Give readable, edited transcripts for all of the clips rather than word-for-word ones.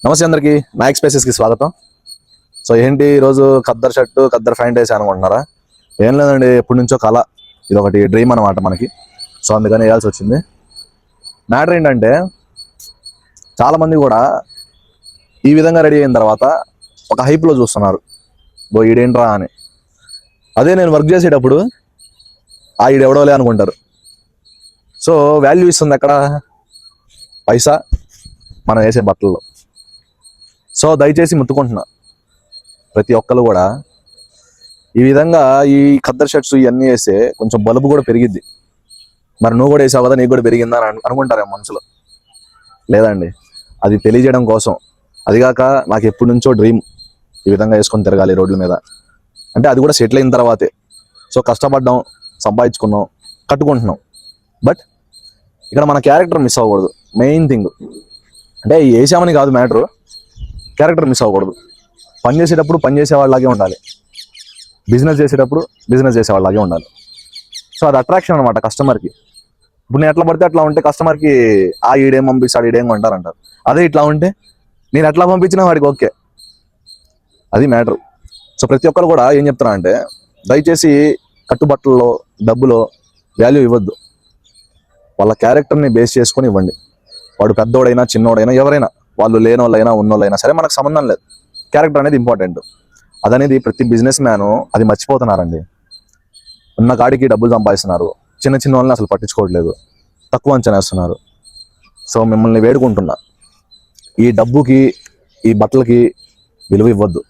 నమస్తే అందరికి నాయక్ స్పేసెస్కి స్వాగతం. సో ఏంటి ఈరోజు ఖద్దర్ షర్టు ఖద్దర్ ప్యాంట్ వేసి అనుకుంటున్నారా? ఏం లేదండి, ఎప్పటి నుంచో కళ, ఇది ఒకటి డ్రీమ్ అనమాట మనకి. సో అందుకని వేయాల్సి వచ్చింది. మ్యాటర్ ఏంటంటే చాలామంది కూడా ఈ విధంగా రెడీ అయిన తర్వాత ఒక హైప్లో చూస్తున్నారు, ఈడేంట్రా అని. అదే నేను వర్క్ చేసేటప్పుడు ఈడెవడోలే అనుకుంటారు. సో వాల్యూ ఇస్తుంది ఎక్కడ? పైసా మనం వేసే బట్టల్లో. సో దయచేసి ముట్టుకుంటున్నా, ప్రతి ఒక్కరు కూడా ఈ విధంగా ఈ ఖద్దర్ షర్ట్స్ ఇవన్నీ వేస్తే కొంచెం బలుపు కూడా పెరిగిద్ది. మరి నువ్వు కూడా వేసావు కదా, నీకు కూడా పెరిగిందా అని అనుకుంటారేమో మనసులో. లేదండి, అది తెలియజేయడం కోసం. అదిగాక నాకు ఎప్పటి నుంచో డ్రీమ్ ఈ విధంగా వేసుకొని తిరగాలి రోడ్ల మీద. అంటే అది కూడా సెటిల్ అయిన తర్వాతే. సో కష్టపడ్డాం, సంపాదించుకున్నాం, కట్టుకుంటున్నాం. బట్ ఇక్కడ మన క్యారెక్టర్ మిస్ అవ్వకూడదు. మెయిన్ థింగ్ అంటే వేసామని కాదు మ్యాటరు, క్యారెక్టర్ మిస్ అవ్వకూడదు. పని చేసేటప్పుడు పని చేసేవాళ్ళలాగే ఉండాలి, బిజినెస్ చేసేటప్పుడు బిజినెస్ చేసేవాళ్ళలాగే ఉండాలి. సో అది అట్రాక్షన్ అనమాట కస్టమర్కి. ఇప్పుడు నేను ఎట్లా పడితే అట్లా ఉంటే కస్టమర్కి ఈడేం పంపిస్తాడు, ఈడేం కొంటారంటారు. అదే ఇట్లా ఉంటే నేను ఎట్లా పంపించినా వాడికి ఓకే, అది మ్యాటర్. సో ప్రతి ఒక్కరు కూడా ఏం చెప్తున్నా అంటే, దయచేసి కట్టుబట్టల్లో డబ్బులో వాల్యూ ఇవ్వద్దు. వాళ్ళ క్యారెక్టర్ని బేస్ చేసుకొని ఇవ్వండి. వాడు పెద్దోడైనా చిన్నోడైనా ఎవరైనా, వాళ్ళు లేనోళ్ళైనా ఉన్నోళ్ళైనా సరే, మనకు సంబంధం లేదు. క్యారెక్టర్ అనేది ఇంపార్టెంట్. అదనేది ప్రతి బిజినెస్ మ్యాను అది మర్చిపోతున్నారండి. ఉన్న కాడికి డబ్బులు సంపాదిస్తున్నారు, చిన్న చిన్న వాళ్ళని అసలు పట్టించుకోవట్లేదు, తక్కువ అంచనా వేస్తున్నారు. సో మిమ్మల్ని వేడుకుంటున్నా, ఈ డబ్బుకి ఈ బట్టలకి విలువ ఇవ్వద్దు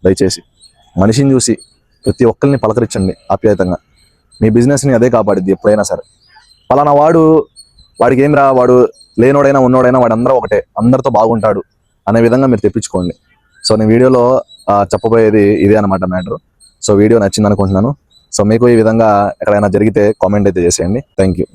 దయచేసి. మనిషిని చూసి ప్రతి ఒక్కరిని పలకరించండి ఆప్యాయతంగా. మీ బిజినెస్ని అదే కాపాడిద్ది ఎప్పుడైనా సరే. పలానా వాడికి ఏం రా, వాడు లేనోడైనా ఉన్నోడైనా వాడు ఒకటే, అందరితో బాగుంటాడు అనే విధంగా మీరు తెప్పించుకోండి. సో నేను వీడియోలో చెప్పబోయేది ఇదే అనమాట మ్యాటర్. సో వీడియో నచ్చింది అనుకుంటున్నాను. సో మీకు ఈ విధంగా ఎక్కడైనా జరిగితే కామెంట్ అయితే చేసేయండి. Thank you.